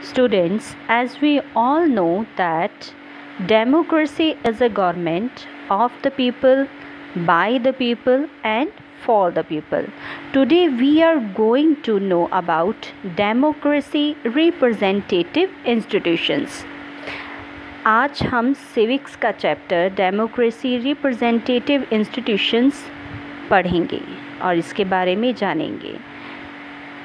Students, as we all know that democracy is a government of the people, by the people and for the people. Today we are going to know about democracy representative institutions. आज हम civics का chapter democracy representative institutions पढ़ेंगे और इसके बारे में जानेंगे।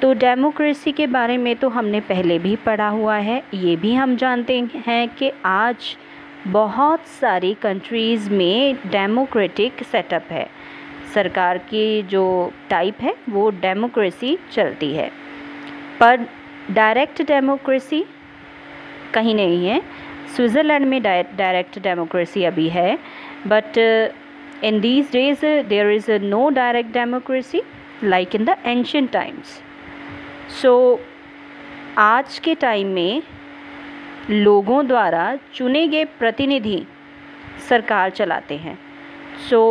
तो डेमोक्रेसी के बारे में तो हमने पहले भी पढ़ा हुआ है। ये भी हम जानते हैं कि आज बहुत सारी कंट्रीज़ में डेमोक्रेटिक सेटअप है। सरकार की जो टाइप है वो डेमोक्रेसी चलती है, पर डायरेक्ट डेमोक्रेसी कहीं नहीं है। स्विट्ज़रलैंड में डायरेक्ट डेमोक्रेसी अभी है, but in these days there is no direct democracy like in the ancient times. So आज के टाइम में लोगों द्वारा चुने गए प्रतिनिधि सरकार चलाते हैं। सो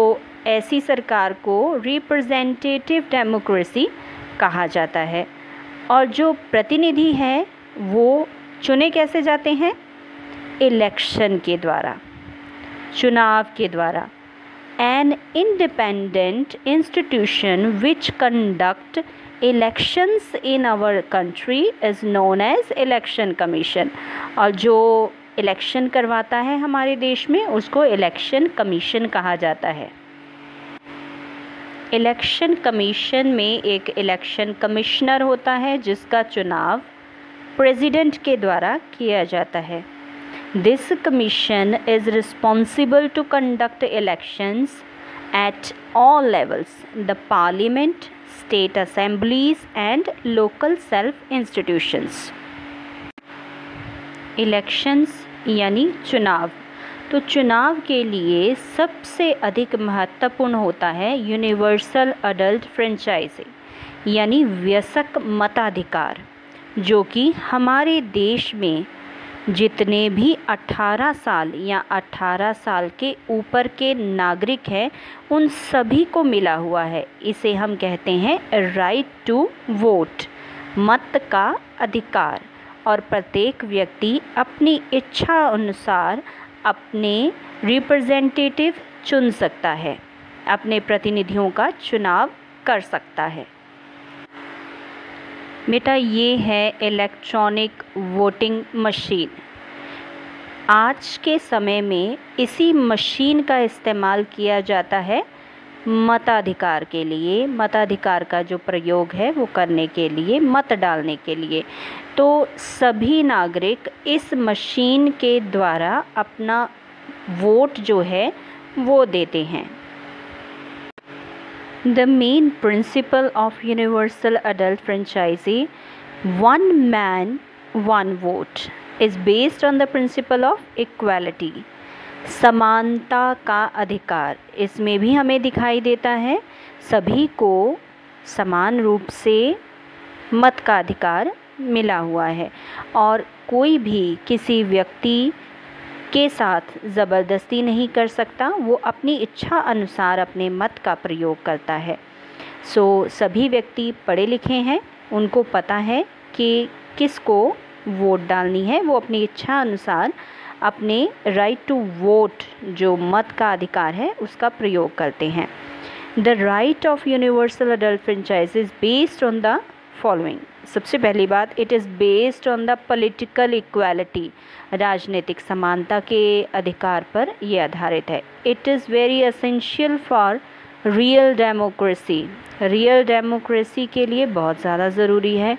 ऐसी सरकार को रिप्रेजेंटेटिव डेमोक्रेसी कहा जाता है। और जो प्रतिनिधि हैं वो चुने कैसे जाते हैं? इलेक्शन के द्वारा, चुनाव के द्वारा। An independent institution which conduct elections in our country is known as election commission। और जो इलेक्शन करवाता है हमारे देश में उसको इलेक्शन कमीशन कहा जाता है। इलेक्शन कमीशन में एक इलेक्शन कमिश्नर होता है जिसका चुनाव प्रेसिडेंट के द्वारा किया जाता है। This commission is responsible to conduct elections at all levels, the parliament, state assemblies and local self institutions। Elections यानी चुनाव। तो चुनाव के लिए सबसे अधिक महत्वपूर्ण होता है यूनिवर्सल अडल्ट फ्रेंचाइजी यानी वयस्क मताधिकार, जो कि हमारे देश में जितने भी 18 साल या 18 साल के ऊपर के नागरिक हैं उन सभी को मिला हुआ है। इसे हम कहते हैं राइट टू वोट, मत का अधिकार। और प्रत्येक व्यक्ति अपनी इच्छा अनुसार अपने रिप्रेजेंटेटिव चुन सकता है, अपने प्रतिनिधियों का चुनाव कर सकता है। बेटा ये है इलेक्ट्रॉनिक वोटिंग मशीन। आज के समय में इसी मशीन का इस्तेमाल किया जाता है मताधिकार के लिए। मताधिकार का जो प्रयोग है वो करने के लिए, मत डालने के लिए। तो सभी नागरिक इस मशीन के द्वारा अपना वोट जो है वो देते हैं। The main principle of universal adult franchisee, one man, one vote, is based on the principle of equality। समानता का अधिकार इसमें भी हमें दिखाई देता है। सभी को समान रूप से मत का अधिकार मिला हुआ है और कोई भी किसी व्यक्ति के साथ ज़बरदस्ती नहीं कर सकता। वो अपनी इच्छा अनुसार अपने मत का प्रयोग करता है। सो सभी व्यक्ति पढ़े लिखे हैं, उनको पता है कि किसको वोट डालनी है। वो अपनी इच्छा अनुसार अपने राइट टू वोट, जो मत का अधिकार है, उसका प्रयोग करते हैं। The right of universal adult franchise is based on the following. सबसे पहली बात, it is based on the political equality, राजनीतिक समानता के अधिकार पर यह आधारित है। It is very essential for real democracy, real democracy के लिए बहुत ज़्यादा ज़रूरी है।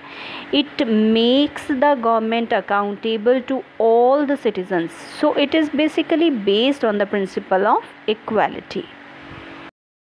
It makes the government accountable to all the citizens. So it is basically based on the principle of equality.